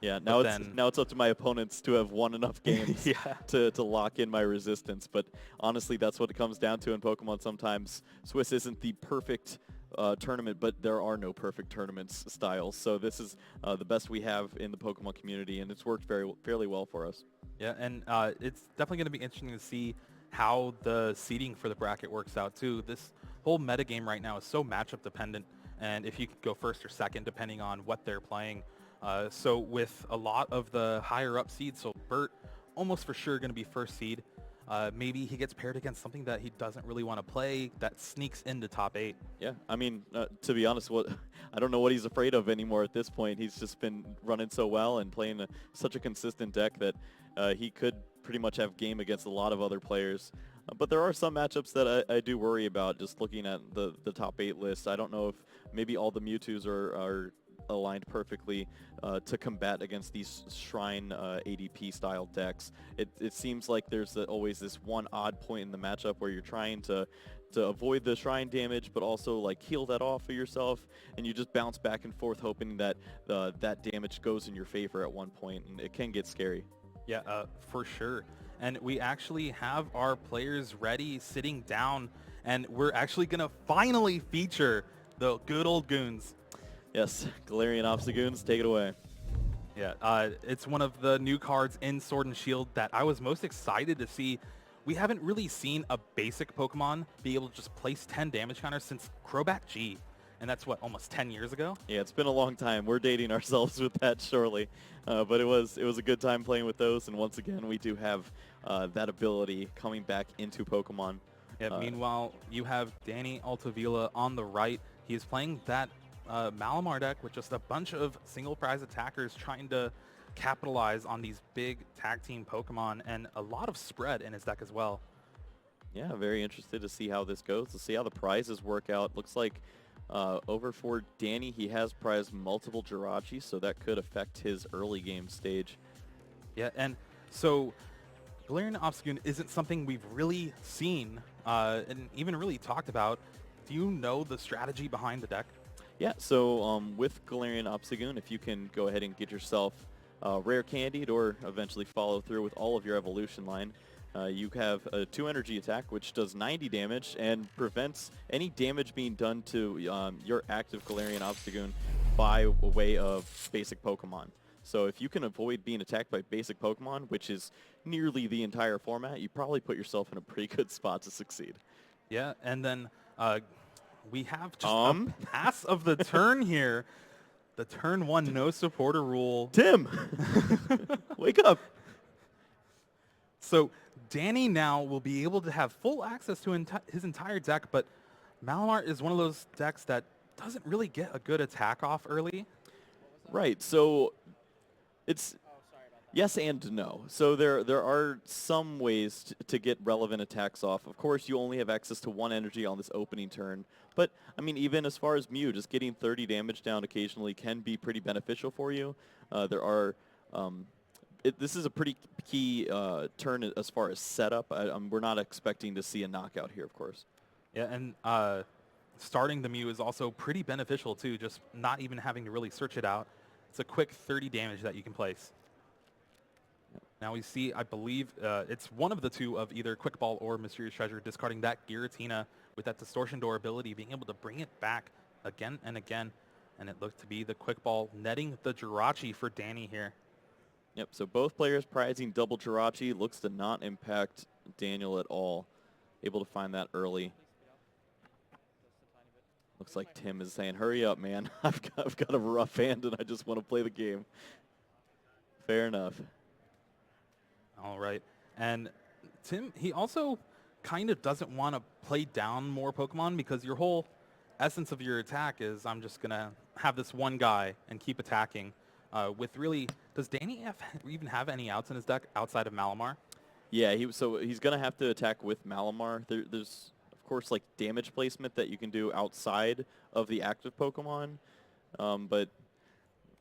Yeah, But then, now it's up to my opponents to have won enough games yeah, to lock in my resistance. But honestly, that's what it comes down to in Pokemon sometimes. Swiss isn't the perfect tournament, but there are no perfect tournaments styles. So this is the best we have in the Pokemon community, and it's worked fairly well for us. yeah, and it's definitely going to be interesting to see how the seeding for the bracket works out too. This whole metagame right now is so matchup dependent, and if you could go first or second depending on what they're playing. So with a lot of the higher up seeds, so Bert almost for sure going to be first seed. Maybe he gets paired against something that he doesn't really want to play that sneaks into top 8. Yeah, I mean, to be honest, I don't know what he's afraid of anymore at this point. He's just been running so well and playing such a consistent deck that he could pretty much have game against a lot of other players. But there are some matchups that I do worry about just looking at the top 8 list. I don't know if maybe all the Mewtwo's are aligned perfectly to combat against these Shrine ADP style decks. It seems like there's always this one odd point in the matchup where you're trying to avoid the Shrine damage, but also like heal that off of yourself, and you just bounce back and forth hoping that that damage goes in your favor at one point, and it can get scary. Yeah, for sure. And we actually have our players ready, sitting down, and we're actually going to finally feature the good old goons. Yes, Galarian Obstagoons, take it away. Yeah, it's one of the new cards in Sword and Shield that I was most excited to see. We haven't really seen a basic Pokemon be able to just place 10 damage counters since Crobat G. And that's, what, almost 10 years ago? Yeah, it's been a long time. We're dating ourselves with that, surely. But it was a good time playing with those, and once again, we do have that ability coming back into Pokemon. Yeah, meanwhile, you have Danny Altavilla on the right. He is playing that Malamar deck with just a bunch of single prize attackers trying to capitalize on these big tag team Pokemon, and a lot of spread in his deck as well. Yeah, very interested to see how this goes. To see how the prizes work out. Looks like over for Danny, he has prized multiple Jirachi, so that could affect his early game stage. Yeah, and so Galarian Obstagoon isn't something we've really seen and even really talked about. Do you know the strategy behind the deck? Yeah, so with Galarian Obstagoon, if you can go ahead and get yourself Rare Candied or eventually follow through with all of your evolution line, you have a 2 energy attack, which does 90 damage and prevents any damage being done to your active Galarian Obstagoon by way of basic Pokemon. So if you can avoid being attacked by basic Pokemon, which is nearly the entire format, you probably put yourself in a pretty good spot to succeed. Yeah, and then we have just a pass of the turn here. The turn 1 no supporter rule. Tim, wake up. So Danny now will be able to have full access to his entire deck, but Malamar is one of those decks that doesn't really get a good attack off early. Right, so it's yes and no. So there are some ways to get relevant attacks off. Of course, you only have access to 1 energy on this opening turn. But, I mean, even as far as Mew, just getting 30 damage down occasionally can be pretty beneficial for you. There are... this is a pretty key turn as far as setup. We're not expecting to see a knockout here, of course. Yeah, and starting the Mew is also pretty beneficial, too, just not even having to really search it out. It's a quick 30 damage that you can place. Now we see, I believe, it's one of the two of either Quick Ball or Mysterious Treasure discarding that Giratina with that Distortion Door ability, being able to bring it back again and again. And it looked to be the Quick Ball netting the Jirachi for Danny here. Yep, so both players prizing double Jirachi. Looks to not impact Daniel at all. Able to find that early. Looks like Tim is saying, hurry up, man. I've got a rough hand and I just want to play the game. Fair enough. All right. And Tim, he also kind of doesn't want to play down more Pokemon because your whole essence of your attack is I'm just going to have this one guy and keep attacking. With really, does Danny even have any outs in his deck outside of Malamar? Yeah, so he's going to have to attack with Malamar. There's, of course, like damage placement that you can do outside of the active Pokemon, but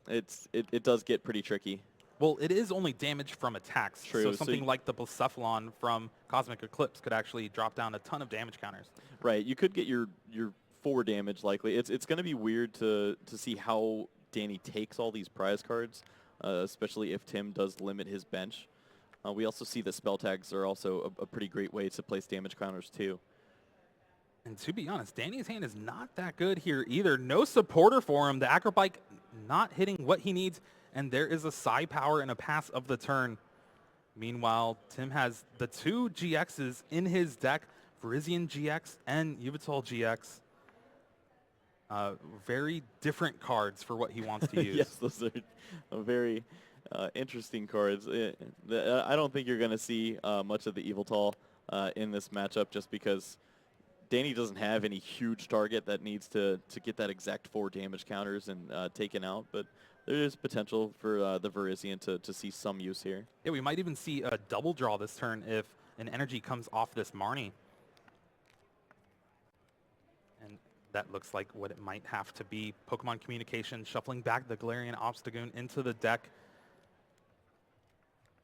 it does get pretty tricky. Well, it is only damage from attacks. True. So something like the Blacephalon from Cosmic Eclipse could actually drop down a ton of damage counters. Right. You could get your 4 damage likely. It's going to be weird to see how Danny takes all these prize cards. especially if Tim does limit his bench. We also see that spell tags are also a pretty great way to place damage counters too. And to be honest, Danny's hand is not that good here either. No supporter for him. The Acrobike not hitting what he needs, and there is a Psi Power and a pass of the turn. Meanwhile, Tim has the 2 GXs in his deck, Virizion GX and Yveltal GX. Very different cards for what he wants to use. Yes, those are very interesting cards. I don't think you're going to see much of the Yveltal in this matchup just because Danny doesn't have any huge target that needs to get that exact 4 damage counters and taken out, but there is potential for the Virizion to see some use here. Yeah, we might even see a double draw this turn if an energy comes off this Marnie. And that looks like what it might have to be. Pokemon Communication shuffling back the Galarian Obstagoon into the deck.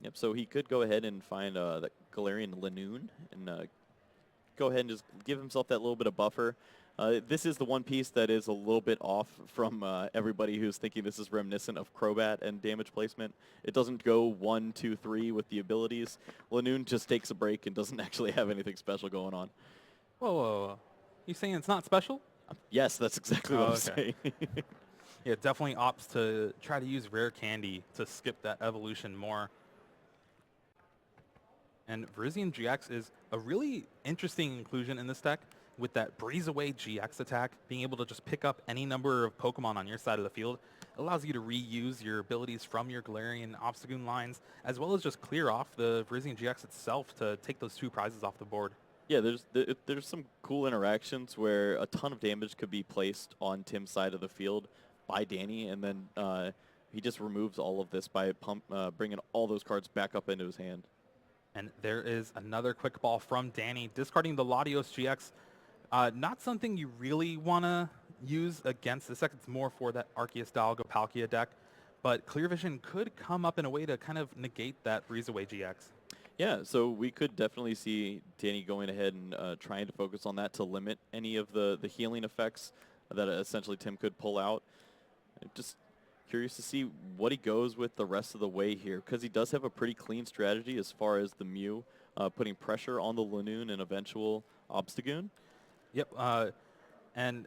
Yep, so he could go ahead and find the Galarian Lanoon and go ahead and just give himself that little bit of buffer. This is the one piece that is a little bit off from everybody who's thinking this is reminiscent of Crobat and damage placement. It doesn't go 1, 2, 3 with the abilities. Lanoon just takes a break and doesn't actually have anything special going on. Whoa, whoa, whoa. You saying it's not special? Yes, that's exactly what I'm saying. Yeah, definitely opts to try to use Rare Candy to skip that evolution more. And Virizion GX is a really interesting inclusion in this deck with that Breeze Away GX attack, being able to just pick up any number of Pokemon on your side of the field. It allows you to reuse your abilities from your Galarian Obstagoon lines, as well as just clear off the Virizion GX itself to take those 2 prizes off the board. Yeah, there's some cool interactions where a ton of damage could be placed on Tim's side of the field by Danny, and then he just removes all of this by bringing all those cards back up into his hand. And there is another quick ball from Danny, discarding the Latios GX. Not something you really want to use against this deck. It's more for that Arceus Dialga Palkia deck. But Clear Vision could come up in a way to kind of negate that Breeze Away GX. Yeah, so we could definitely see Danny going ahead and trying to focus on that to limit any of the healing effects that essentially Tim could pull out. Just curious to see what he goes with the rest of the way here, because he does have a pretty clean strategy as far as the Mew, putting pressure on the Lanoon and eventual Obstagoon. Yep, and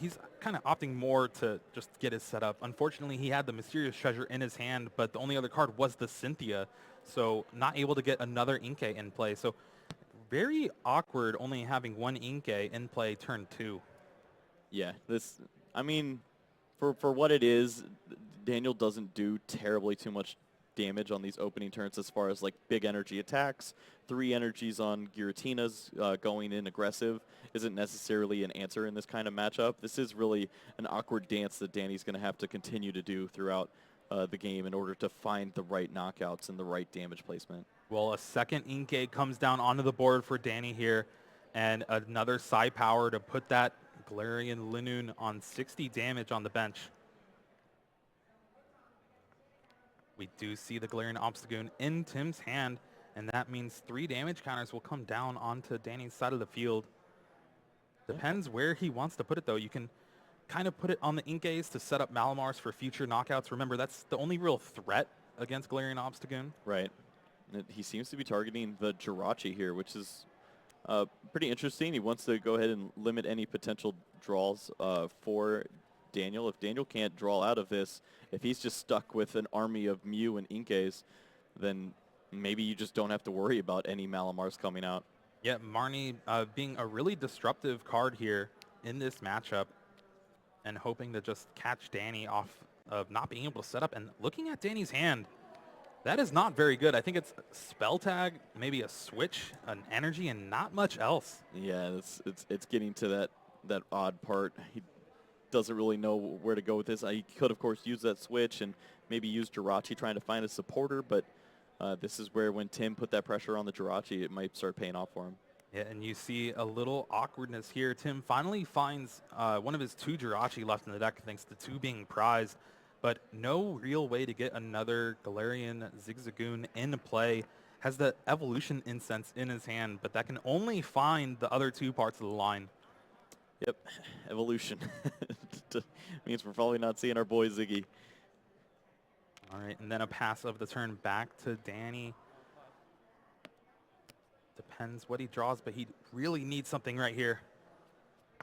he's kind of opting more to just get his setup. Unfortunately, he had the Mysterious Treasure in his hand, but the only other card was the Cynthia, so not able to get another Inkay in play. So very awkward only having one Inkay in play turn 2. Yeah, I mean, for what it is, Daniel doesn't do terribly too much damage on these opening turns as far as like big energy attacks. 3 energies on Giratina's going in aggressive isn't necessarily an answer in this kind of matchup. This is really an awkward dance that Danny's going to have to continue to do throughout the game in order to find the right knockouts and the right damage placement. Well, a second Inkay comes down onto the board for Danny here, and another Psi Power to put that Galarian Lanoon on 60 damage on the bench. We do see the Galarian Obstagoon in Tim's hand, and that means 3 damage counters will come down onto Danny's side of the field. Depends where he wants to put it, though. You can kind of put it on the Inkays to set up Malamars for future knockouts. Remember, that's the only real threat against Galarian Obstagoon. Right. He seems to be targeting the Jirachi here, which is pretty interesting. He wants to go ahead and limit any potential draws for Daniel. If Daniel can't draw out of this, if he's just stuck with an army of Mew and Inkays, then maybe you just don't have to worry about any Malamars coming out. Yeah, Marnie being a really disruptive card here in this matchup and hoping to just catch Danny off of not being able to set up. And looking at Danny's hand, that is not very good. I think it's Spell Tag, maybe a Switch, an Energy, and not much else. Yeah, it's getting to that odd part. He doesn't really know where to go with this. He could, of course, use that Switch and maybe use Jirachi trying to find a supporter, but this is where when Tim put that pressure on the Jirachi, it might start paying off for him. Yeah, and you see a little awkwardness here. Tim finally finds one of his 2 Jirachi left in the deck, thanks to 2 being prized, but no real way to get another Galarian Zigzagoon in play. Has the Evolution Incense in his hand, but that can only find the other 2 parts of the line. Yep, Evolution. Means we're probably not seeing our boy Ziggy. All right, and then a pass of the turn back to Danny. Depends what he draws, but he really needs something right here.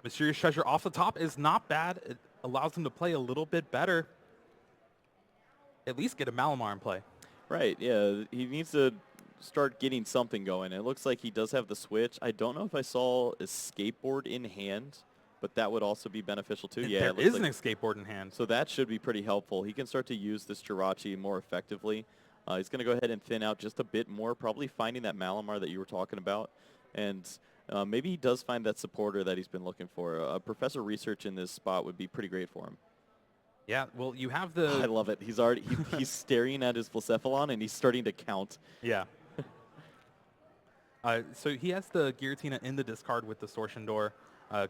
Mysterious Treasure off the top is not bad. It allows him to play a little bit better. At least get a Malamar in play. Right, yeah. He needs to start getting something going. It looks like he does have the switch. I don't know if I saw a skateboard in hand, but that would also be beneficial too. Yeah, There is an skateboard in hand. So that should be pretty helpful. He can start to use this Jirachi more effectively. He's going to go ahead and thin out just a bit more, probably finding that Malamar that you were talking about. And maybe he does find that supporter that he's been looking for. Professor Research in this spot would be pretty great for him. Yeah, well, you have the... I love it. He's already he's staring at his Blacephalon, and he's starting to count. Yeah. So he has the Giratina in the discard with Distortion Door.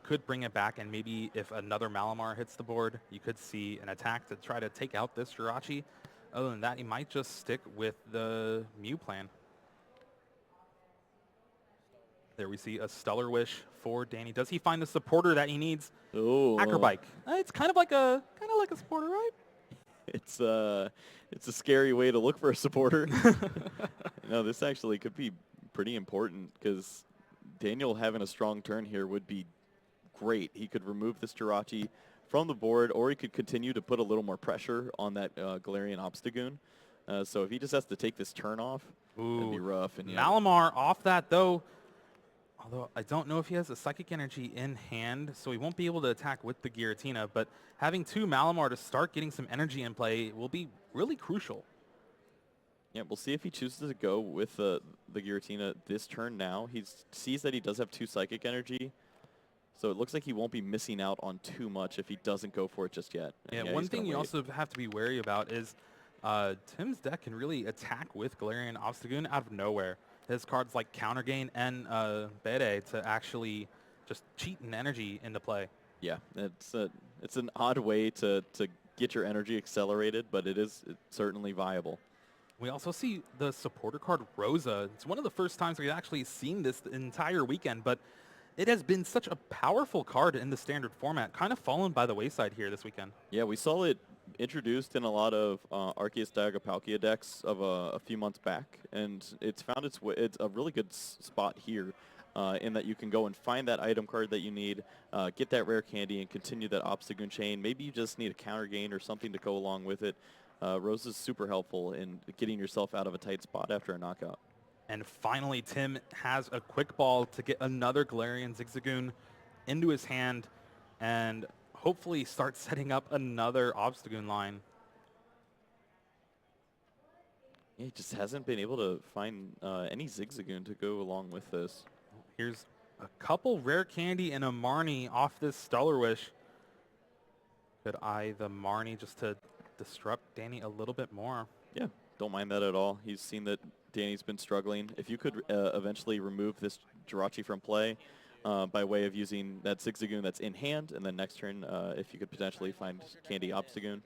Could bring it back, and maybe if another Malamar hits the board, you could see an attack to try to take out this Jirachi. Other than that, he might just stick with the Mew plan. There we see a Stellar Wish for Danny. Does he find the supporter that he needs? Oh, Acrobike. It's kind of like a supporter, right? It's a scary way to look for a supporter. No, this actually could be pretty important because Daniel having a strong turn here would be great. He could remove this Jirachi from the board, or he could continue to put a little more pressure on that Galarian Obstagoon. So if he just has to take this turn off, that'd be rough. And Malamar off that, though. Although I don't know if he has a Psychic Energy in hand, so he won't be able to attack with the Giratina. But having two Malamar to start getting some energy in play will be really crucial. Yeah, we'll see if he chooses to go with the Giratina this turn now. He sees that he does have two Psychic Energy, so it looks like he won't be missing out on too much if he doesn't go for it just yet. And yeah, one thing you also have to be wary about is Tim's deck can really attack with Galarian Obstagoon out of nowhere. His cards like Counter Gain and Bede to actually just cheat an energy into play. Yeah, it's an odd way to get your energy accelerated, but it's certainly viable. We also see the supporter card Rosa. It's one of the first times we've actually seen this the entire weekend, but it has been such a powerful card in the standard format, kind of fallen by the wayside here this weekend. Yeah, we saw it introduced in a lot of Arceus Dialga Palkia decks of a few months back, and it's found its way. It's a really good spot here in that you can go and find that item card that you need, get that rare candy, and continue that Obstagoon chain. Maybe you just need a counter gain or something to go along with it. Rose is super helpful in getting yourself out of a tight spot after a knockout. And finally, Tim has a quick ball to get another Galarian Zigzagoon into his hand and hopefully start setting up another Obstagoon line. Yeah, he just hasn't been able to find any Zigzagoon to go along with this. Here's a couple rare candy and a Marnie off this Stellar Wish. Could eye the Marnie just to disrupt Danny a little bit more. Yeah, don't mind that at all. He's seen that Danny's been struggling. If you could eventually remove this Jirachi from play by way of using that Zigzagoon that's in hand, and then next turn, if you could potentially find Candy Obstagoon,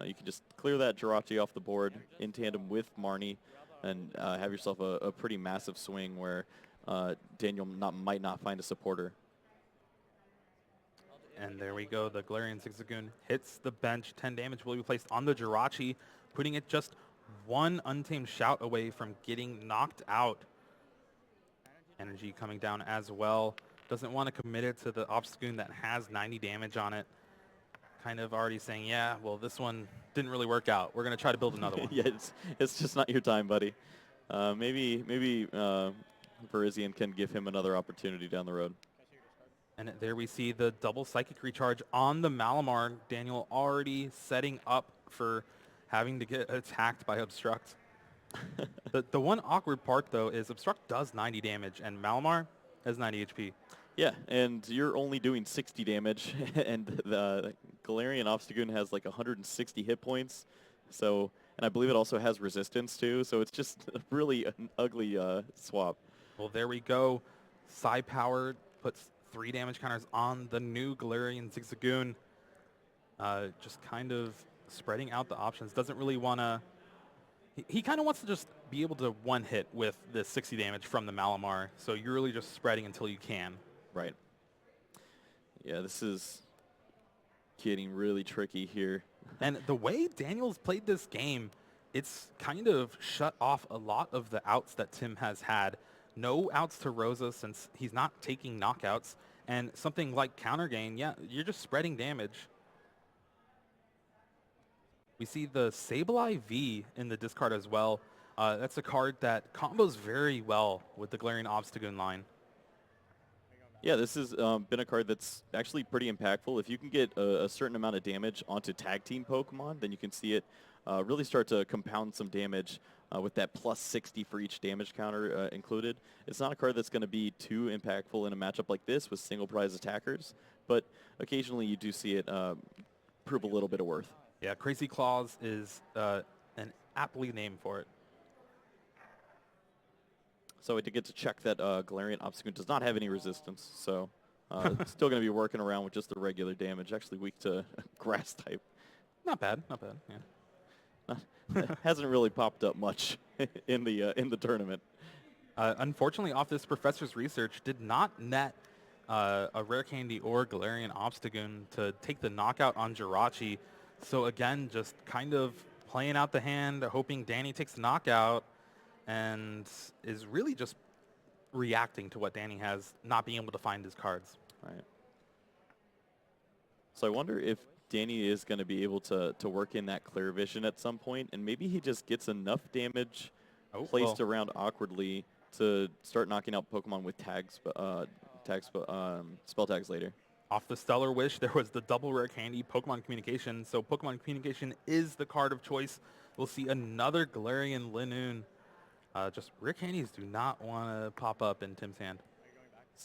you can just clear that Jirachi off the board in tandem with Marnie and have yourself a pretty massive swing where Daniel might not find a supporter. And there we go. The Galarian Zigzagoon hits the bench. 10 damage will be placed on the Jirachi, putting it just one Untamed Shout away from getting knocked out. Energy coming down as well. Doesn't want to commit it to the Obstagoon that has 90 damage on it. Kind of already saying, yeah, well, this one didn't really work out. We're going to try to build another one. Yeah, it's just not your time, buddy. Maybe Parisian can give him another opportunity down the road. And there we see the double Psychic Recharge on the Malamar. Daniel already setting up for having to get attacked by Obstruct. The one awkward part, though, is Obstruct does 90 damage, and Malamar has 90 HP. Yeah, and you're only doing 60 damage, and the Galarian Obstagoon has like 160 hit points. So, and I believe it also has resistance, too, so it's just really an ugly swap. Well, there we go. Psi Power puts 3 damage counters on the new Galarian Zigzagoon. Just kind of spreading out the options. Doesn't really want to... He kind of wants to just be able to one-hit with the 60 damage from the Malamar. So you're really just spreading until you can. Right. Yeah, this is getting really tricky here. And the way Daniel's played this game, it's kind of shut off a lot of the outs that Tim has had. No outs to Rosa since he's not taking knockouts. And something like counter gain, yeah, you're just spreading damage. We see the Sableye V in the discard as well. That's a card that combos very well with the Galarian Obstagoon line. Yeah, this has been a card that's actually pretty impactful. If you can get a certain amount of damage onto tag team Pokemon, then you can see it really start to compound some damage with that plus 60 for each damage counter included. It's not a card that's going to be too impactful in a matchup like this with single prize attackers, but occasionally you do see it prove a little bit of worth. Yeah, Crazy Claws is an aptly named for it. So we did get to check that Galarian Obstagoon does not have any resistance, so still going to be working around with just the regular damage. Actually weak to grass type. Not bad, yeah. Hasn't really popped up much in the tournament. Unfortunately, off this professor's research, did not net a Rare Candy or Galarian Obstagoon to take the knockout on Jirachi. So again, just kind of playing out the hand, hoping Danny takes the knockout, and is really just reacting to what Danny has, not being able to find his cards. Right. So I wonder if Danny is going to be able to work in that clear vision at some point, and maybe he just gets enough damage placed around awkwardly to start knocking out Pokemon with spell tags later. Off the Stellar Wish, there was the double Rare Candy Pokemon Communication. So Pokemon Communication is the card of choice. We'll see another Galarian Linoon. Just Rare Candies do not want to pop up in Tim's hand.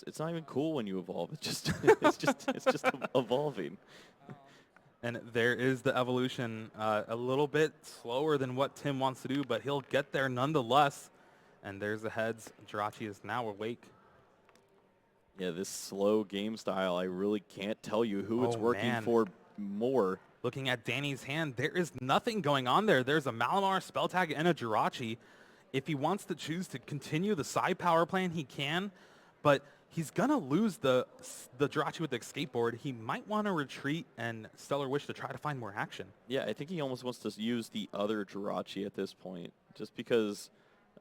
It's not even cool when you evolve. It's just evolving. And there is the evolution, a little bit slower than what Tim wants to do, but he'll get there nonetheless. And there's the heads. Jirachi is now awake. Yeah, this slow game style, I really can't tell you who it's working for more. Looking at Danny's hand, there is nothing going on there. There's a Malamar, Spell Tag, and a Jirachi. If he wants to choose to continue the side power plan, he can, but he's going to lose the Jirachi with the skateboard. He might want to retreat and Stellar Wish to try to find more action. Yeah, I think he almost wants to use the other Jirachi at this point, just because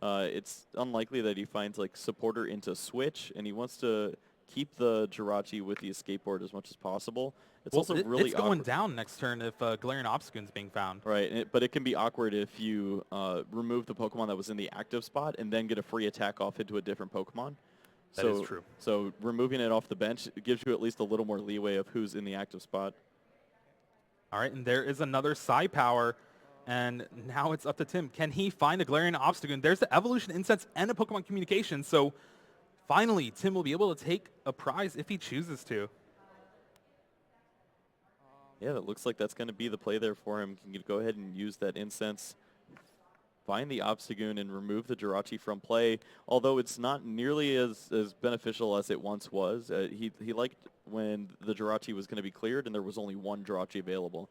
it's unlikely that he finds like supporter into switch, and he wants to keep the Jirachi with the escape board as much as possible. It's also really it's going down next turn if Galarian Obstagoon's being found. Right, but it can be awkward if you remove the Pokemon that was in the active spot and then get a free attack off into a different Pokemon. That is true. So removing it off the bench gives you at least a little more leeway of who's in the active spot. All right, and there is another Psy Power, and now it's up to Tim. Can he find a Galarian Obstagoon? There's the Evolution Incense and a Pokemon Communication, so finally Tim will be able to take a prize if he chooses to. Yeah, it looks like that's going to be the play there for him. Can go ahead and use that Incense, find the Obstagoon, and remove the Jirachi from play, although it's not nearly as beneficial as it once was. He liked when the Jirachi was going to be cleared and there was only one Jirachi available.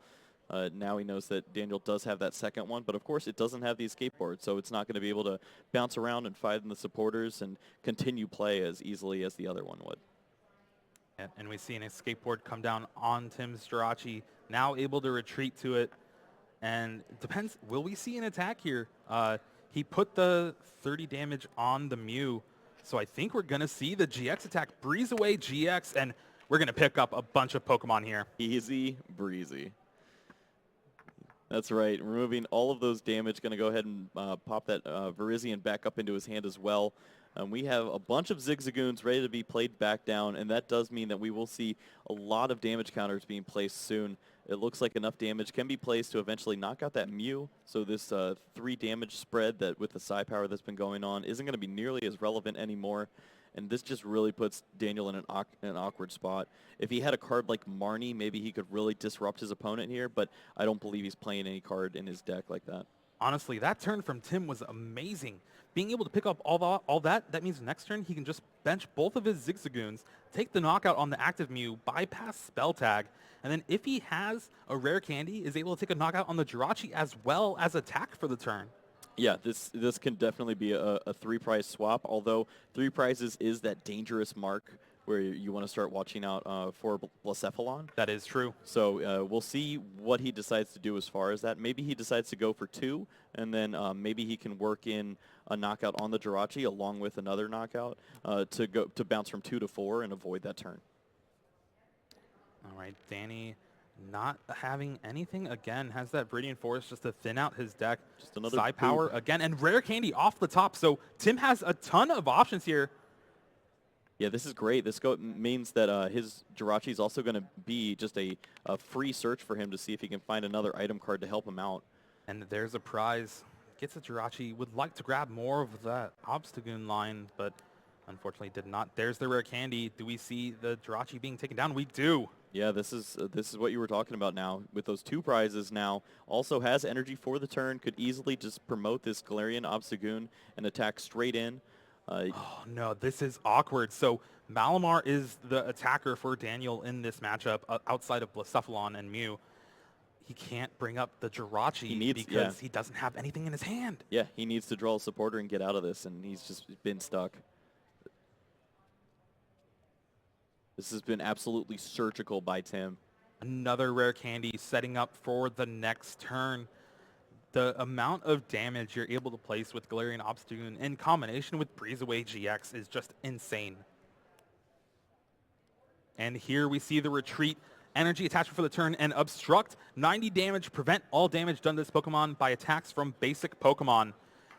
Now he knows that Daniel does have that second one, but of course it doesn't have the escape board, so it's not going to be able to bounce around and find the supporters and continue play as easily as the other one would. And we see an escape board come down on Tim's Jirachi, now able to retreat to it. And it depends, will we see an attack here? He put the 30 damage on the Mew, so I think we're going to see the GX attack breeze away GX, and we're going to pick up a bunch of Pokemon here. Easy breezy. That's right. Removing all of those damage, going to go ahead and pop that Virizion back up into his hand as well. We have a bunch of Zigzagoons ready to be played back down, and that does mean that we will see a lot of damage counters being placed soon. It looks like enough damage can be placed to eventually knock out that Mew, so this 3 damage spread that with the Psy Power that's been going on isn't going to be nearly as relevant anymore, and this just really puts Daniel in an awkward spot. If he had a card like Marnie, maybe he could really disrupt his opponent here, but I don't believe he's playing any card in his deck like that. Honestly, that turn from Tim was amazing. Being able to pick up all that means next turn he can just bench both of his Zigzagoons, take the knockout on the active Mew, bypass Spell Tag, and then if he has a Rare Candy, is able to take a knockout on the Jirachi as well as attack for the turn. Yeah, this can definitely be a 3-prize swap, although 3 prizes is that dangerous mark where you want to start watching out for Blacephalon. That is true. So we'll see what he decides to do as far as that. Maybe he decides to go for 2, and then maybe he can work in a knockout on the Jirachi along with another knockout to bounce from 2 to 4 and avoid that turn. All right, Danny not having anything again, has that Viridian Forest just to thin out his deck. Just another Psi Power again, and Rare Candy off the top. So Tim has a ton of options here. Yeah, this is great. This means that his Jirachi is also going to be just a free search for him to see if he can find another item card to help him out. And there's a prize. Gets a Jirachi. Would like to grab more of that Obstagoon line, but unfortunately did not. There's the Rare Candy. Do we see the Jirachi being taken down? We do. Yeah, this is what you were talking about now. With those 2 prizes now, also has energy for the turn, could easily just promote this Galarian Obstagoon and attack straight in. Oh, no, this is awkward. So Malamar is the attacker for Daniel in this matchup outside of Blacephalon and Mew. He can't bring up the Jirachi because he doesn't have anything in his hand. Yeah, he needs to draw a supporter and get out of this, and he's just been stuck. This has been absolutely surgical by Tim. Another Rare Candy setting up for the next turn. The amount of damage you're able to place with Galarian Obstagoon in combination with Breezeway GX is just insane. And here we see the retreat, energy attachment for the turn, and obstruct 90 damage, prevent all damage done to this Pokemon by attacks from basic Pokemon.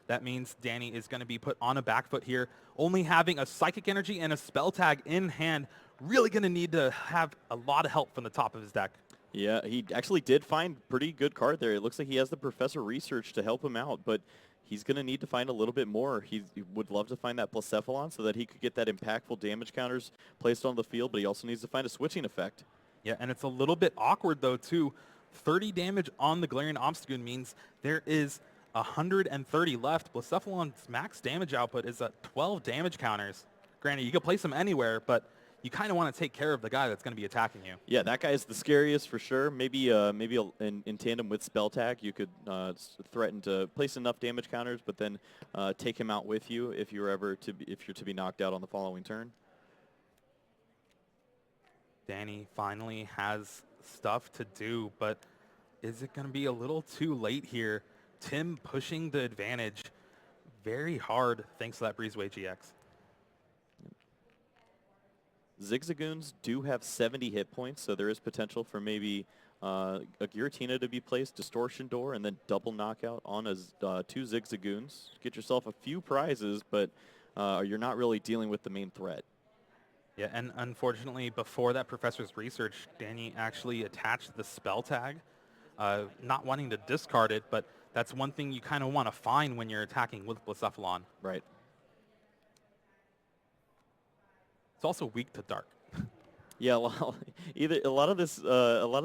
That means Danny is going to be put on a back foot here, only having a Psychic Energy and a Spell Tag in hand. Really going to need to have a lot of help from the top of his deck. Yeah, he actually did find pretty good card there. It looks like he has the Professor Research to help him out, but he's going to need to find a little bit more. He would love to find that Blacephalon so that he could get that impactful damage counters placed on the field, but he also needs to find a switching effect. Yeah, and it's a little bit awkward, though, too. 30 damage on the Galarian Obstagoon means there is 130 left. Blacephalon's max damage output is at 12 damage counters. Granted, you can place them anywhere, but you kind of want to take care of the guy that's going to be attacking you. Yeah, that guy is the scariest for sure. Maybe in tandem with Spell Tag, you could threaten to place enough damage counters, but then take him out with you if you're to be knocked out on the following turn. Danny finally has stuff to do, but is it going to be a little too late here? Tim pushing the advantage very hard thanks to that Breezeway GX. Zigzagoons do have 70 hit points, so there is potential for maybe a Giratina to be placed, Distortion Door, and then double knockout on 2 Zigzagoons. Get yourself a few prizes, but you're not really dealing with the main threat. Yeah, and unfortunately, before that Professor's Research, Danny actually attached the Spell Tag, not wanting to discard it, but that's one thing you kind of want to find when you're attacking with Blacephalon. Right. It's also weak to dark. Yeah, well, a lot of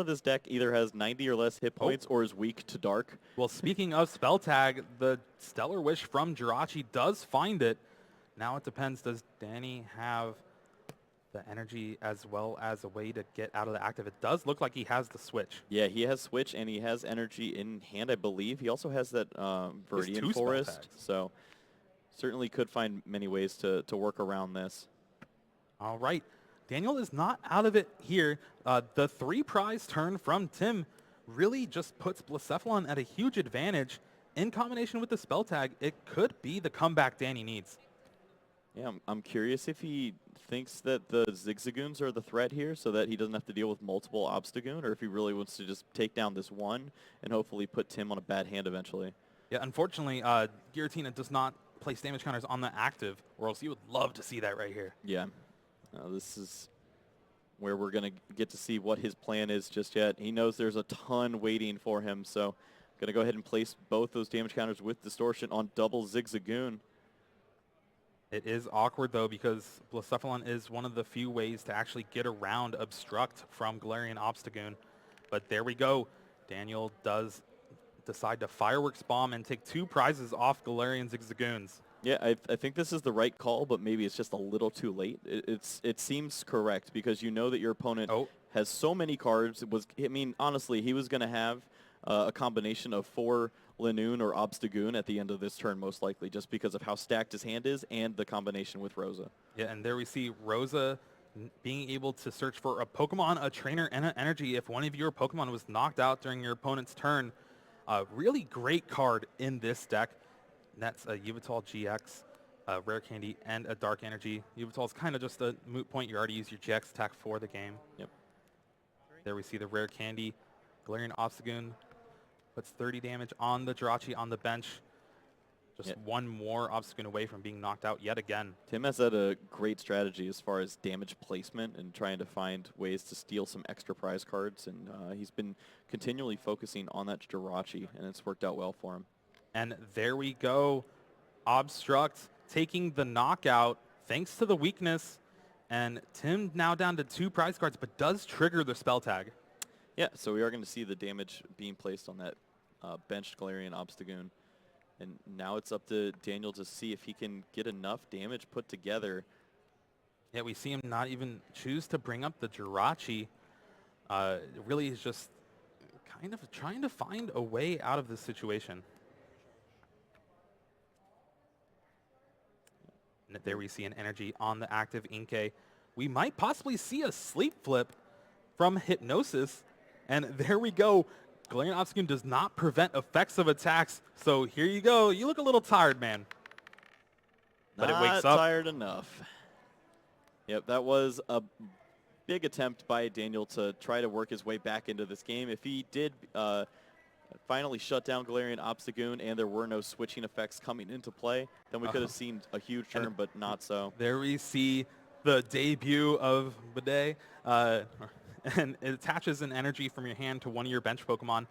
this deck either has 90 or less hit points or is weak to dark. Well, speaking of Spell Tag, the Stellar Wish from Jirachi does find it. Now it depends, does Danny have the energy as well as a way to get out of the active? It does look like he has the switch. Yeah, he has switch and he has energy in hand, I believe. He also has that Viridian Forest, so certainly could find many ways to work around this. All right. Daniel is not out of it here. The 3 prize turn from Tim really just puts Blacephalon at a huge advantage. In combination with the Spell Tag, it could be the comeback Danny needs. Yeah, I'm curious if he thinks that the Zigzagoons are the threat here so that he doesn't have to deal with multiple Obstagoon, or if he really wants to just take down this one and hopefully put Tim on a bad hand eventually. Yeah, unfortunately, Giratina does not place damage counters on the active, or else you would love to see that right here. Yeah. This is where we're going to get to see what his plan is just yet. He knows there's a ton waiting for him, so going to go ahead and place both those damage counters with Distortion on double Zigzagoon. It is awkward, though, because Blacephalon is one of the few ways to actually get around Obstruct from Galarian Obstagoon. But there we go. Daniel does decide to Fireworks Bomb and take 2 prizes off Galarian Zigzagoons. Yeah, I think this is the right call, but maybe it's just a little too late. It seems correct because you know that your opponent has so many cards. Honestly, he was going to have a combination of 4 Linoon or Obstagoon at the end of this turn, most likely, just because of how stacked his hand is and the combination with Rosa. Yeah, and there we see Rosa being able to search for a Pokemon, a trainer, and an energy if one of your Pokemon was knocked out during your opponent's turn. Really great card in this deck. That's a Yveltal GX, a Rare Candy, and a Dark Energy. Yveltal is kind of just a moot point. You already used your GX attack for the game. Yep. There we see the Rare Candy. Galarian Obstagoon puts 30 damage on the Jirachi on the bench. Just one more Obstagoon away from being knocked out yet again. Tim has had a great strategy as far as damage placement and trying to find ways to steal some extra prize cards, and he's been continually focusing on that Jirachi, and it's worked out well for him. And there we go. Obstruct taking the knockout thanks to the weakness, and Tim now down to 2 prize cards, but does trigger the spell tag. Yeah, so we are going to see the damage being placed on that benched Galarian Obstagoon. And now it's up to Daniel to see if he can get enough damage put together. Yeah, we see him not even choose to bring up the Jirachi. Really is just kind of trying to find a way out of this situation. And there we see an energy on the active Inkay. We might possibly see a sleep flip from Hypnosis. And there we go. Galarian Obstagoon does not prevent effects of attacks. So here you go. You look a little tired, man. But it wakes up. Not tired enough. Yep, that was a big attempt by Daniel to try to work his way back into this game. If he did finally shut down Galarian Obstagoon and there were no switching effects coming into play, then we could have seen a huge turn, but not so. There we see the debut of Bidet. And it attaches an energy from your hand to one of your bench Pokemon.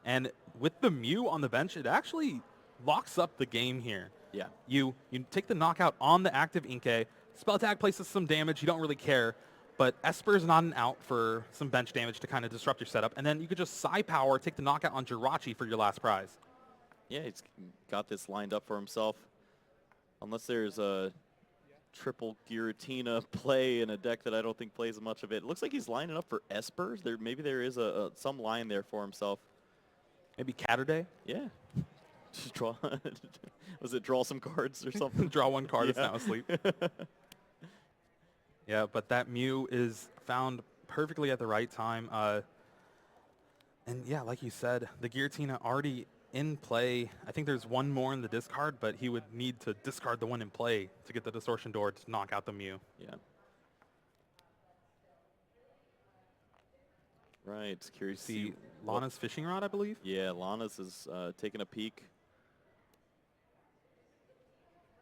And with the Mew on the bench, it actually locks up the game here. Yeah. You take the knockout on the active Inkay. Spell tag places some damage. You don't really care. But Esper's not an out for some bench damage to kind of disrupt your setup. And then you could just Psy Power, take the knockout on Jirachi for your last prize. Yeah, he's got this lined up for himself. Unless there's a triple Giratina play in a deck that I don't think plays much of it. It looks like he's lining up for Esper. Maybe there is some line there for himself. Maybe Catterday? Yeah. Just draw. Was it draw some cards or something? Draw one card, it's now asleep. Yeah, but that Mew is found perfectly at the right time. And yeah, like you said, the Giratina already in play. I think there's one more in the discard, but he would need to discard the one in play to get the Distortion Door to knock out the Mew. Yeah. Right. Curious to see Lana's Fishing Rod, I believe? Yeah, Lana's is taking a peek.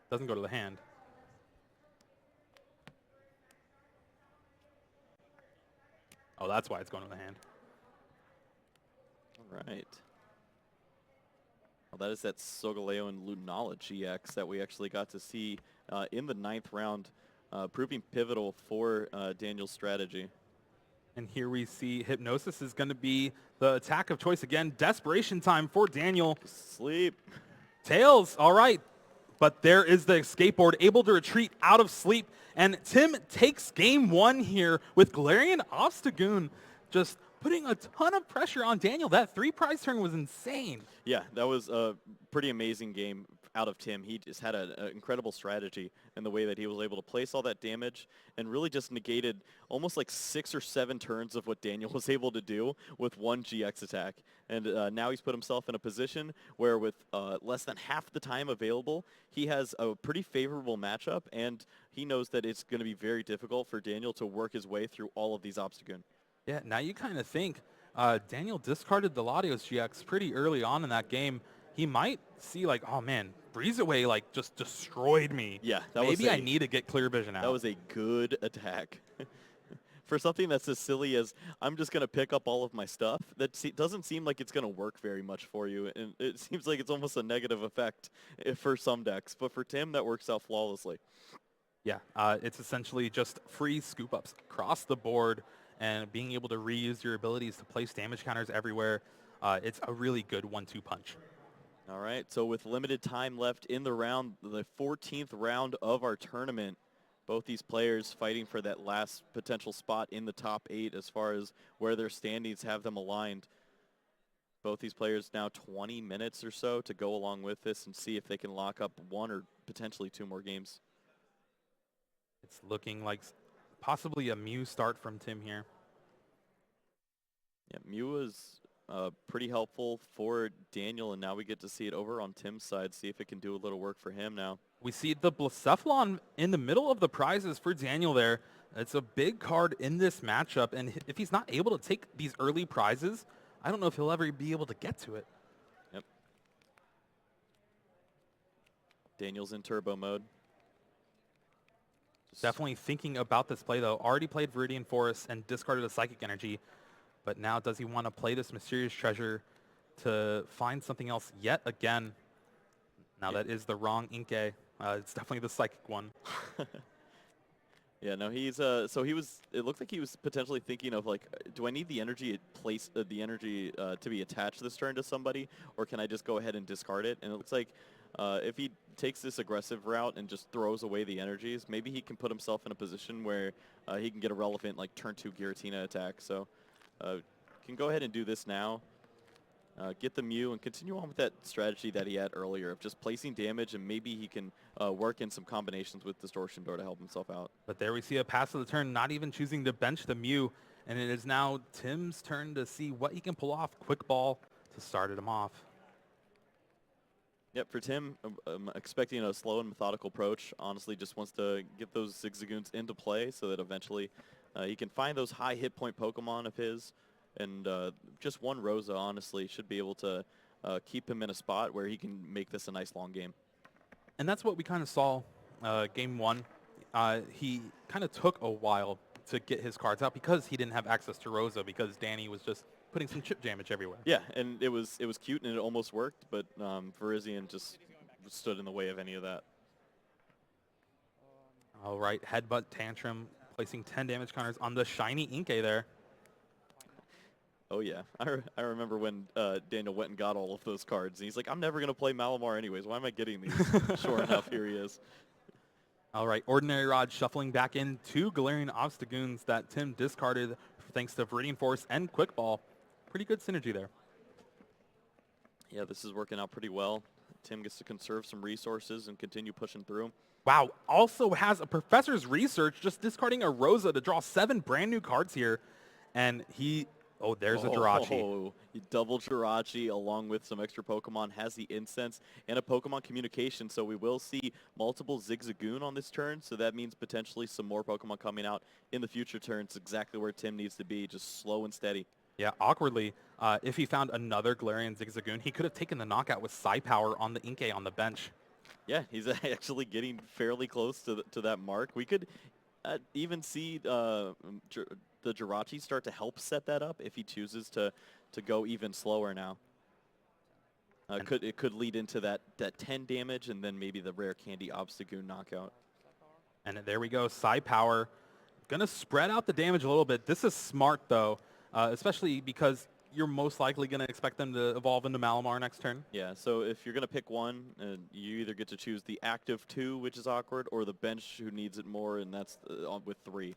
Doesn't go to the hand. Oh, that's why it's going to the hand. All right. Well, that is that Solgaleo and Lunala GX that we actually got to see in the 9th round, proving pivotal for Daniel's strategy. And here we see Hypnosis is going to be the attack of choice again. Desperation time for Daniel. Sleep. Tails, all right. But there is the skateboard, able to retreat out of sleep. And Tim takes game 1 here with Galarian Obstagoon just putting a ton of pressure on Daniel. That 3 prize turn was insane. Yeah, that was a pretty amazing game out of Tim. He just had an incredible strategy in the way that he was able to place all that damage and really just negated almost like 6 or 7 turns of what Daniel was able to do with one GX attack. And now he's put himself in a position where with less than half the time available, he has a pretty favorable matchup, and he knows that it's going to be very difficult for Daniel to work his way through all of these Obstagoon. Yeah, now you kind of think Daniel discarded the Latios GX pretty early on in that game. He might see like, oh man, Breeze Away like just destroyed me. Yeah, maybe I need to get Clear Vision out. That was a good attack. For something that's as silly as I'm just going to pick up all of my stuff, that doesn't seem like it's going to work very much for you. And it seems like it's almost a negative effect for some decks. But for Tim, that works out flawlessly. Yeah, it's essentially just free scoop ups across the board and being able to reuse your abilities to place damage counters everywhere. It's a really good 1-2 punch. All right, so with limited time left in the round, the 14th round of our tournament, both these players fighting for that last potential spot in the top 8 as far as where their standings have them aligned. Both these players now 20 minutes or so to go along with this and see if they can lock up 1 or potentially 2 more games. It's looking like possibly a Mew start from Tim here. Yeah, Mew was pretty helpful for Daniel, and now we get to see it over on Tim's side, see if it can do a little work for him now. We see the Blacephalon in the middle of the prizes for Daniel there. It's a big card in this matchup, and if he's not able to take these early prizes, I don't know if he'll ever be able to get to it. Yep. Daniel's in turbo mode. Definitely thinking about this play, though. Already played Viridian Forest and discarded a Psychic Energy, but now does he want to play this Mysterious Treasure to find something else yet again? Now that is the wrong Inkay. It's definitely the Psychic one. Yeah, no, he's so he was. It looked like he was potentially thinking of like, do I need the energy to be attached this turn to somebody, or can I just go ahead and discard it? And it looks like if he takes this aggressive route and just throws away the energies, maybe he can put himself in a position where he can get a relevant like turn 2 Giratina attack. So can go ahead and do this now. Get the Mew and continue on with that strategy that he had earlier of just placing damage, and maybe he can work in some combinations with Distortion Door to help himself out. But there we see a pass of the turn, not even choosing to bench the Mew, and it is now Tim's turn to see what he can pull off. Quick Ball to start him off. Yep, for Tim, I'm expecting a slow and methodical approach. Honestly, just wants to get those Zigzagoons into play so that eventually he can find those high hit point Pokemon of his. And just one Rosa, honestly, should be able to keep him in a spot where he can make this a nice long game. And that's what we kind of saw game one. He kind of took a while to get his cards out because he didn't have access to Rosa, because Danny was just putting some chip damage everywhere. Yeah, and it was cute and it almost worked, but Virizion just stood in the way of any of that. All right, Headbutt Tantrum, placing 10 damage counters on the shiny Inkay there. Oh, yeah. I remember when Daniel went and got all of those cards. And he's like, I'm never going to play Malamar anyways. Why am I getting these? Sure enough, here he is. All right, Ordinary Rod shuffling back in 2 Galarian Obstagoons that Tim discarded thanks to Viridian Force and Quick Ball. Pretty good synergy there. Yeah, this is working out pretty well. Tim gets to conserve some resources and continue pushing through. Wow, also has a Professor's Research, just discarding a Rosa to draw 7 brand new cards here. And he... Oh, there's a Jirachi. Oh, double Jirachi along with some extra Pokemon, has the Incense and a Pokemon Communication, so we will see multiple Zigzagoon on this turn, so that means potentially some more Pokemon coming out in the future turns, exactly where Tim needs to be, just slow and steady. Yeah, awkwardly, if he found another Galarian Zigzagoon, he could have taken the knockout with Psy Power on the Inkay on the bench. Yeah, he's actually getting fairly close to that mark. We could even see the Jirachi start to help set that up if he chooses to go even slower now. It could lead into that 10 damage and then maybe the Rare Candy Obstagoon knockout. And there we go, Psy Power. Going to spread out the damage a little bit. This is smart, though, especially because you're most likely going to expect them to evolve into Malamar next turn. Yeah, so if you're going to pick one, you either get to choose the active 2, which is awkward, or the bench who needs it more, and that's with 3.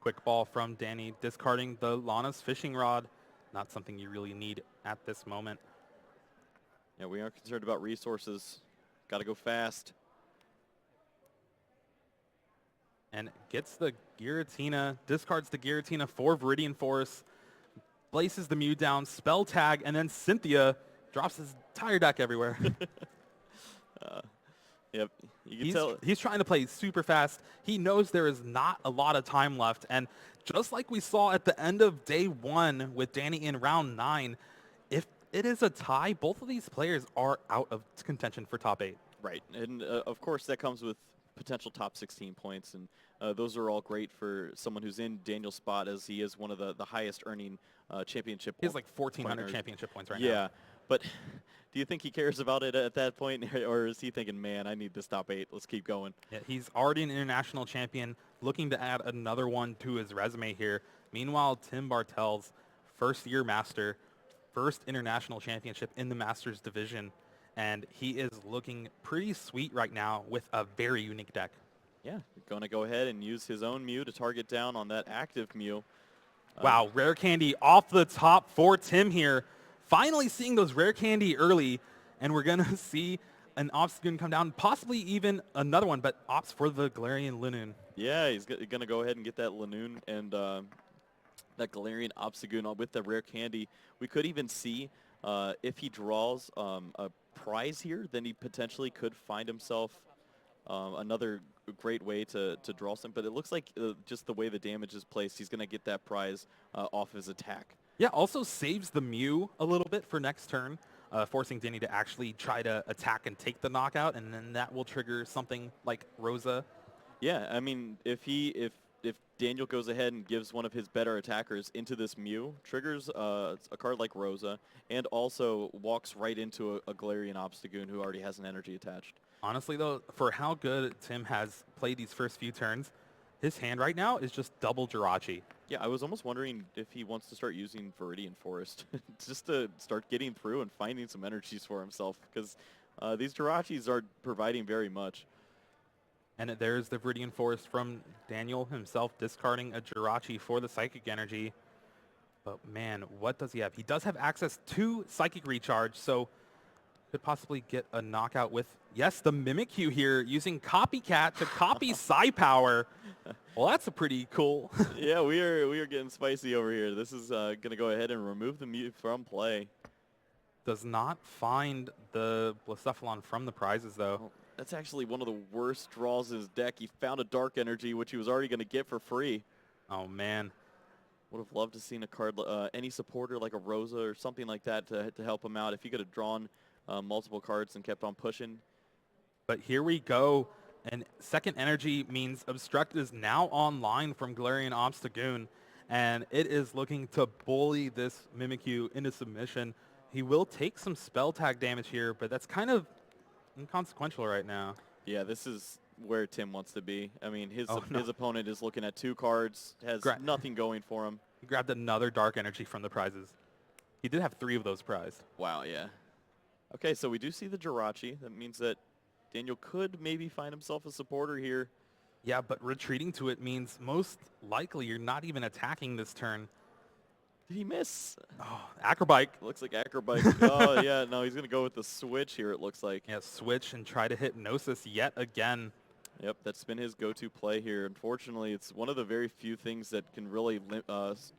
Quick Ball from Danny, discarding the Lana's Fishing Rod. Not something you really need at this moment. Yeah, we are concerned about resources. Got to go fast. And gets the Giratina, discards the Giratina for Viridian Force, places the Mew down, Spell Tag, and then Cynthia drops his entire deck everywhere. Yep, you can tell. He's trying to play super fast. He knows there is not a lot of time left. And just like we saw at the end of day 1 with Danny in round 9, if it is a tie, both of these players are out of contention for top 8. Right, and of course that comes with potential top 16 points, and those are all great for someone who's in Daniel's spot, as he is one of the highest earning championship. He has like 1,400 championship points right now. Yeah, but do you think he cares about it at that point, or is he thinking, man, I need this top 8, let's keep going? Yeah, he's already an international champion, looking to add another one to his resume here. Meanwhile, Tim Bartels, first-year master, first international championship in the Masters division, and he is looking pretty sweet right now with a very unique deck. Yeah, going to go ahead and use his own Mew to target down on that active Mew. Wow, Rare Candy off the top for Tim here. Finally seeing those Rare Candy early, and we're going to see an Obstagoon come down, possibly even another one, but opts for the Galarian Linoon. Yeah, he's going to go ahead and get that Linoon and that Galarian Obstagoon with the rare candy. We could even see if he draws a prize here, then he potentially could find himself another great way to draw some. But it looks like just the way the damage is placed, he's going to get that prize off his attack. Yeah, also saves the Mew a little bit for next turn, forcing Danny to actually try to attack and take the knockout, and then that will trigger something like Rosa. Yeah, I mean, if Daniel goes ahead and gives one of his better attackers into this Mew, triggers a card like Rosa, and also walks right into a Galarian Obstagoon who already has an energy attached. Honestly, though, for how good Tim has played these first few turns, his hand right now is just double Jirachi. Yeah, I was almost wondering if he wants to start using Viridian Forest just to start getting through and finding some energies for himself, because these Jirachis are providing very much. And there's the Viridian Forest from Daniel himself, discarding a Jirachi for the Psychic Energy. But man, what does he have? He does have access to Psychic Recharge, so could possibly get a knockout with, yes, the Mimikyu here, using Copycat to copy Psy Power. Well, that's a pretty cool. Yeah, we are getting spicy over here. This is going to go ahead and remove the Mew from play. Does not find the Blacephalon from the prizes, though. Well, that's actually one of the worst draws in his deck. He found a Dark Energy, which he was already going to get for free. Oh, man. Would have loved to seen a card, any supporter like a Rosa or something like that to help him out. If he could have drawn multiple cards and kept on pushing. But here we go. And second energy means Obstruct is now online from Galarian Obstagoon. And it is looking to bully this Mimikyu into submission. He will take some spell tag damage here, but that's kind of inconsequential right now. Yeah, this is where Tim wants to be. I mean, his opponent is looking at 2 cards, has nothing going for him. He grabbed another Dark Energy from the prizes. He did have 3 of those prized. Wow, yeah. Okay, so we do see the Jirachi. That means that Daniel could maybe find himself a supporter here. Yeah, but retreating to it means most likely you're not even attacking this turn. Did he miss? Oh, Acrobike. Looks like Acrobike. Oh, yeah, no, he's going to go with the switch here, it looks like. Yeah, switch and try to hit Gnosis yet again. Yep, that's been his go-to play here. Unfortunately, it's one of the very few things that can really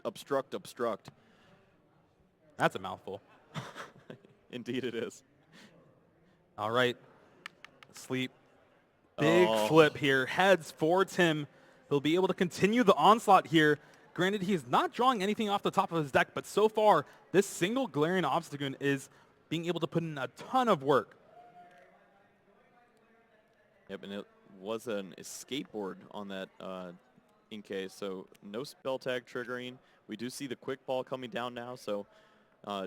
obstruct. That's a mouthful. Indeed it is. All right. Sleep. Big flip here. Heads for Tim. He'll be able to continue the onslaught here. Granted, he's not drawing anything off the top of his deck, but so far, this single Galarian Obstagoon is being able to put in a ton of work. Yep, and it was an escape board on that Inkay, so no spell tag triggering. We do see the quick ball coming down now, so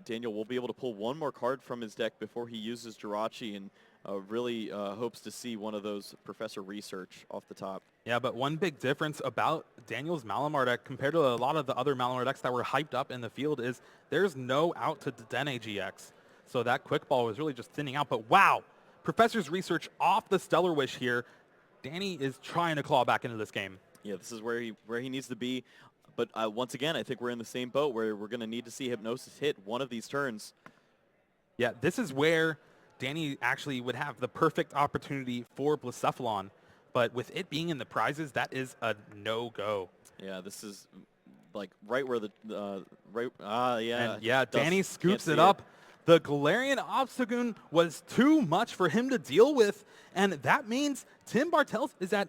Daniel will be able to pull one more card from his deck before he uses Jirachi, and really hopes to see one of those Professor Research off the top. Yeah, but one big difference about Daniel's Malamar deck compared to a lot of the other Malamar decks that were hyped up in the field is there's no out to Dedenne GX. So that quick ball was really just thinning out. But wow, Professor's Research off the Stellar Wish here. Danny is trying to claw back into this game. Yeah, this is where he needs to be. But once again, I think we're in the same boat where we're going to need to see Hypnosis hit one of these turns. Yeah, this is where Danny actually would have the perfect opportunity for Blacephalon. But with it being in the prizes, that is a no-go. Yeah, this is like right where Danny scoops it up. The Galarian Obstagoon was too much for him to deal with, and that means Tim Bartels is at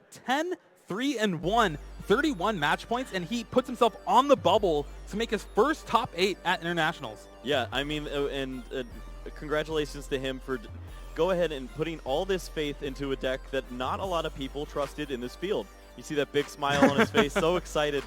10-3-1, 31 match points, and he puts himself on the bubble to make his first top 8 at Internationals. Yeah, I mean, congratulations to him for go ahead and putting all this faith into a deck that not a lot of people trusted in this field. You see that big smile on his face, so excited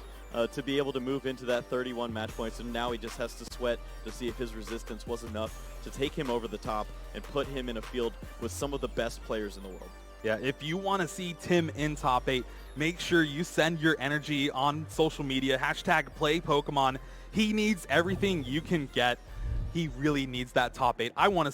to be able to move into that 31 match points, and now he just has to sweat to see if his resistance was enough to take him over the top and put him in a field with some of the best players in the world. Yeah, if you want to see Tim in top 8, make sure you send your energy on social media, #PlayPokemon. He needs everything you can get. He really needs that top 8. I want to